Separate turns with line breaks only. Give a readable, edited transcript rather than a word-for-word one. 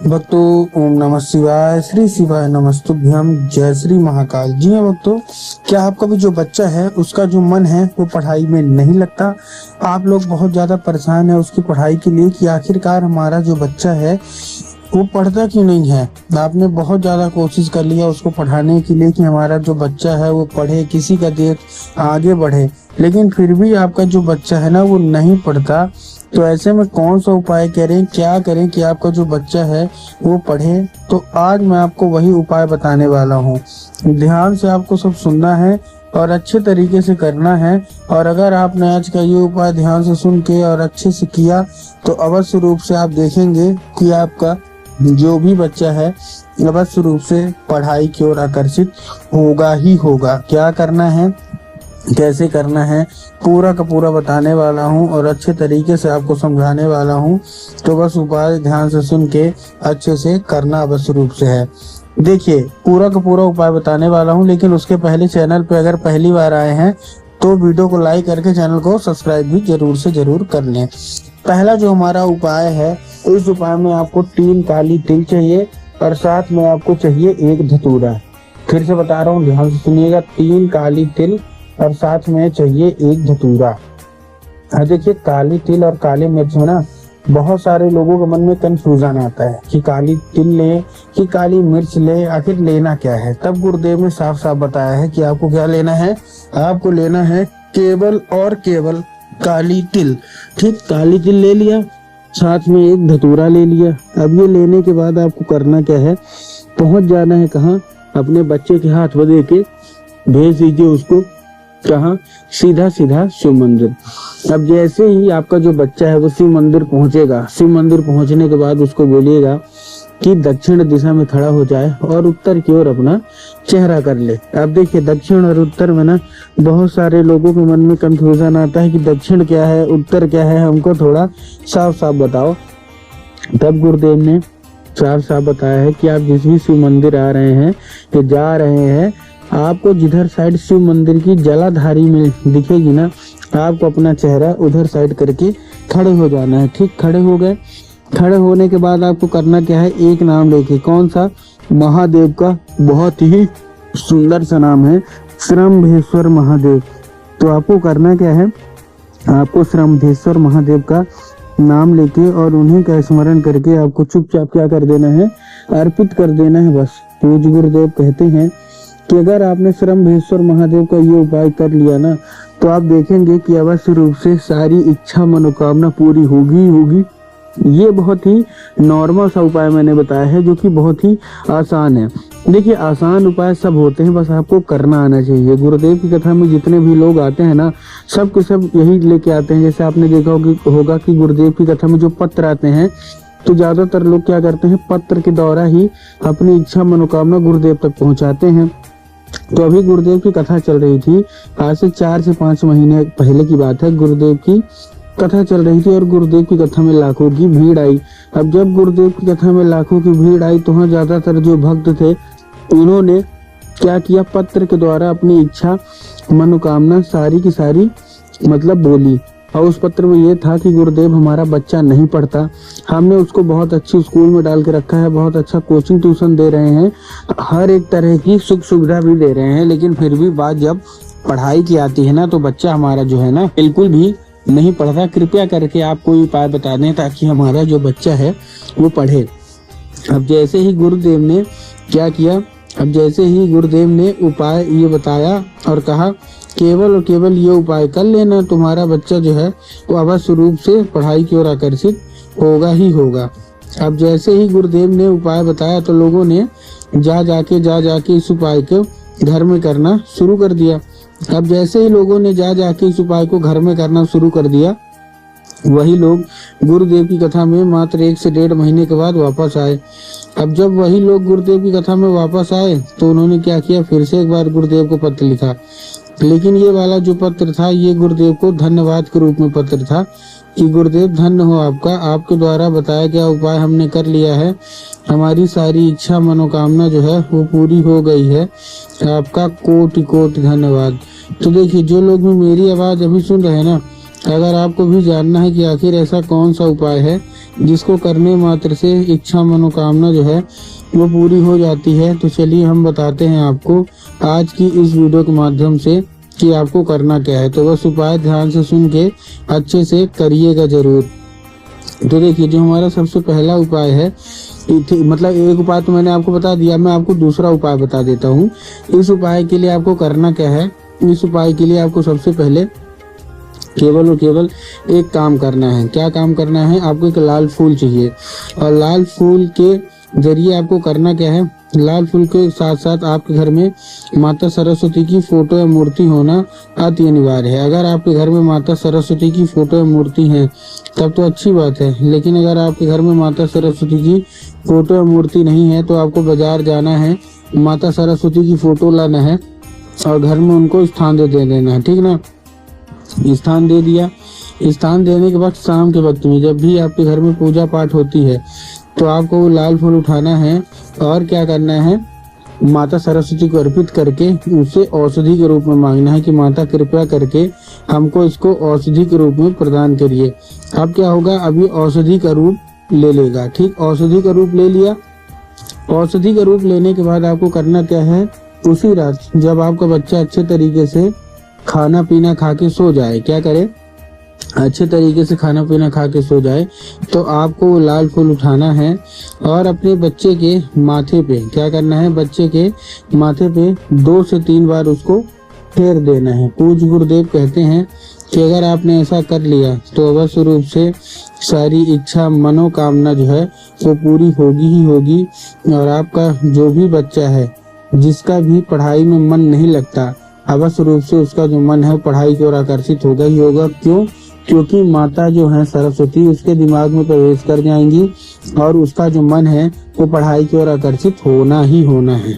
भक्तों, ओम नमः शिवाय, श्री शिवाय नमस्तुभ्यम, जय श्री महाकाल। जी हाँ भक्तों, क्या आपका भी जो बच्चा है उसका जो मन है वो पढ़ाई में नहीं लगता? आप लोग बहुत ज्यादा परेशान है उसकी पढ़ाई के लिए कि आखिरकार हमारा जो बच्चा है वो पढ़ता क्यों नहीं है। आपने बहुत ज्यादा कोशिश कर लिया उसको पढ़ाने के लिए कि हमारा जो बच्चा है वो पढ़े, किसी का देख आगे बढ़े, लेकिन फिर भी आपका जो बच्चा है ना वो नहीं पढ़ता। तो ऐसे में कौन सा उपाय करें, क्या करें कि आपका जो बच्चा है वो पढ़े? तो आज मैं आपको वही उपाय बताने वाला हूँ। ध्यान से आपको सब सुनना है और अच्छे तरीके से करना है। और अगर आपने आज का ये उपाय ध्यान से सुन के और अच्छे से किया तो अवश्य रूप से आप देखेंगे कि आपका जो भी बच्चा है अवश्य रूप से पढ़ाई की ओर आकर्षित होगा ही होगा। क्या करना है, कैसे करना है, पूरा का पूरा बताने वाला हूँ और अच्छे तरीके से आपको समझाने वाला हूँ। तो बस उपाय ध्यान से सुन के अच्छे से करना अवश्य रूप से है। देखिए, पूरा का पूरा उपाय बताने वाला हूँ, लेकिन उसके पहले चैनल पे अगर पहली बार आए हैं तो वीडियो को लाइक करके चैनल को सब्सक्राइब भी जरूर से जरूर कर लें। पहला जो हमारा उपाय है, इस उपाय में आपको 3 काली तिल चाहिए और साथ में आपको चाहिए 1 धतूरा। फिर से बता रहा हूँ, ध्यान से सुनिएगा, 3 काली तिल और साथ में चाहिए 1 धतूरा। देखिए, काली तिल और काली मिर्च में ना बहुत सारे लोगों के मन में कंफ्यूजन आता है कि काली तिल ले कि काली मिर्च ले, आखिर लेना क्या है। तब गुरुदेव ने साफ साफ बताया है कि आपको क्या लेना है, आपको लेना है केवल और केवल काली तिल। ठीक, काली तिल ले लिया, साथ में 1 धतूरा ले लिया। अब ये लेने के बाद आपको करना क्या है, पहुंच जाना है कहाँ, अपने बच्चे के हाथ में दे के भेज दीजिए उसको। कहाँ? सीधा सीधा शिव मंदिर। अब जैसे ही आपका जो बच्चा है वो शिव मंदिर पहुंचेगा, शिव मंदिर पहुंचने के बाद उसको बोलिएगा कि दक्षिण दिशा में खड़ा हो जाए और उत्तर की ओर अपना चेहरा कर ले। अब देखिए, दक्षिण और उत्तर में ना बहुत सारे लोगों के मन में कंफ्यूजन आता है कि दक्षिण क्या है, उत्तर क्या है, हमको थोड़ा साफ साफ बताओ। तब गुरुदेव ने साफ साफ बताया है कि आप जिस भी शिव मंदिर आ रहे हैं या जा रहे हैं, आपको जिधर साइड शिव मंदिर की जलाधारी में दिखेगी ना, आपको अपना चेहरा उधर साइड करके खड़े हो जाना है। ठीक, खड़े हो गए। खड़े होने के बाद आपको करना क्या है, एक नाम लेके, कौन सा? महादेव का बहुत ही सुंदर सा नाम है, श्रम्भेश्वर महादेव। तो आपको करना क्या है, आपको श्रम्भेश्वर महादेव का नाम लेके और उन्हीं का स्मरण करके आपको चुपचाप क्या कर देना है, अर्पित कर देना है। बस पूज्य गुरुदेव कहते हैं कि अगर आपने श्रम्भेश्वर महादेव का ये उपाय कर लिया ना, तो आप देखेंगे कि अवश्य रूप से सारी इच्छा मनोकामना पूरी होगी होगी। ये बहुत ही नॉर्मल सा उपाय मैंने बताया है, जो कि बहुत ही आसान है। देखिए, आसान उपाय सब होते हैं, बस आपको करना आना चाहिए। गुरुदेव की कथा में जितने भी लोग आते हैं ना, सब के सब यही लेके आते हैं। जैसे आपने देखा होगा कि गुरुदेव की कथा में जो पत्र आते हैं, तो ज्यादातर लोग क्या करते हैं, पत्र के द्वारा ही अपनी इच्छा मनोकामना गुरुदेव तक पहुंचाते हैं। तो अभी गुरुदेव की कथा चल रही थी, आज से 4 से 5 महीने पहले की बात है। गुरुदेव की कथा चल रही थी और गुरुदेव की कथा में लाखों की भीड़ आई। अब जब गुरुदेव की कथा में लाखों की भीड़ आई तो वहाँ ज्यादातर जो भक्त थे उन्होंने क्या किया, पत्र के द्वारा अपनी इच्छा मनोकामना सारी की सारी मतलब बोली। और उस पत्र में ये था कि गुरुदेव, हमारा बच्चा नहीं पढ़ता, हमने उसको बहुत अच्छी स्कूल में डाल के रखा है, बहुत अच्छा कोचिंग ट्यूशन दे रहे हैं, हर एक तरह की सुख सुविधा भी दे रहे हैं, लेकिन फिर भी बात जब पढ़ाई की आती है ना, तो बच्चा हमारा जो है ना बिल्कुल भी नहीं पढ़ता। कृपया करके आप कोई उपाय बता दें ताकि हमारा जो बच्चा है वो पढ़े। अब जैसे ही गुरुदेव ने क्या किया, अब जैसे ही गुरुदेव ने उपाय ये बताया और कहा केवल और केवल ये उपाय कर लेना, तुम्हारा बच्चा जो है वो अवश्य रूप से पढ़ाई की ओर आकर्षित होगा ही होगा। अब जैसे ही गुरुदेव ने उपाय बताया तो लोगों ने जा जाके इस उपाय को घर में करना शुरू कर दिया। अब जैसे ही लोगों ने जा जाके इस उपाय को घर में करना शुरू कर दिया, वही लोग गुरुदेव की कथा में मात्र 1 से 1.5 महीने के बाद वापस आए। अब जब वही लोग गुरुदेव की कथा में वापस आए तो उन्होंने क्या किया, फिर से एक बार गुरुदेव को पत्र लिखा। लेकिन ये वाला जो पत्र था, ये गुरुदेव को धन्यवाद के रूप में पत्र था कि गुरुदेव धन्य हो आपका, आपके द्वारा बताया गया उपाय हमने कर लिया है, हमारी सारी इच्छा मनोकामना जो है वो पूरी हो गई है, आपका कोटि कोटि धन्यवाद। तो देखिए, जो लोग भी मेरी आवाज अभी सुन रहे हैं ना, अगर आपको भी जानना है कि आखिर ऐसा कौन सा उपाय है जिसको करने मात्र से इच्छा मनोकामना जो है वो पूरी हो जाती है। तो चलिए हम बताते हैं आपको आज की इस वीडियो के माध्यम से कि आपको करना क्या है। तो बस उपाय ध्यान से सुन के अच्छे से करिएगा जरूर। तो देखिए, जो हमारा सबसे पहला उपाय है, मतलब एक उपाय तो मैंने आपको बता दिया, मैं आपको दूसरा उपाय बता देता हूँ। इस उपाय के लिए आपको करना क्या है, इस उपाय के लिए आपको सबसे पहले केवल और केवल एक काम करना है। क्या काम करना है? आपको एक लाल फूल चाहिए, और लाल फूल के जरिए आपको करना क्या है, लाल फूल के साथ साथ आपके घर में माता सरस्वती की फोटो या मूर्ति होना अति अनिवार्य है। अगर आपके घर में माता सरस्वती की फोटो या मूर्ति है तब तो अच्छी बात है, लेकिन अगर आपके घर में माता सरस्वती की फोटो या मूर्ति नहीं है तो आपको बाजार जाना है, माता सरस्वती की फोटो लाना है और घर में उनको स्थान दे देना है, ठीक ना। स्थान दे दिया, स्थान देने के बाद शाम के वक्त में जब भी आपके घर में पूजा पाठ होती है तो आपको वो लाल फूल उठाना है और क्या करना है, माता सरस्वती को अर्पित करके उसे औषधि के रूप में मांगना है कि माता कृपया करके हमको इसको औषधि के रूप में प्रदान करिए। अब क्या होगा, अभी औषधि का रूप ले लेगा, ठीक। औषधि का रूप ले लिया। औषधि का रूप लेने के बाद आपको करना क्या है, उसी रात जब आपका बच्चा अच्छे तरीके से खाना पीना खा के सो जाए, क्या करे, अच्छे तरीके से खाना पीना खा के सो जाए, तो आपको वो लाल फूल उठाना है और अपने बच्चे के माथे पे क्या करना है, बच्चे के माथे पे 2 से 3 बार उसको फेर देना है। पूज्य गुरुदेव कहते हैं कि अगर आपने ऐसा कर लिया तो अवश्य रूप से सारी इच्छा मनोकामना जो है वो पूरी होगी ही होगी। और आपका जो भी बच्चा है जिसका भी पढ़ाई में मन नहीं लगता, अवश्य रूप से उसका जो मन है पढ़ाई की ओर आकर्षित होगा ही होगा। क्यों? क्योंकि माता जो है सरस्वती उसके दिमाग में प्रवेश कर जाएंगी और उसका जो मन है वो पढ़ाई की ओर आकर्षित होना ही होना है।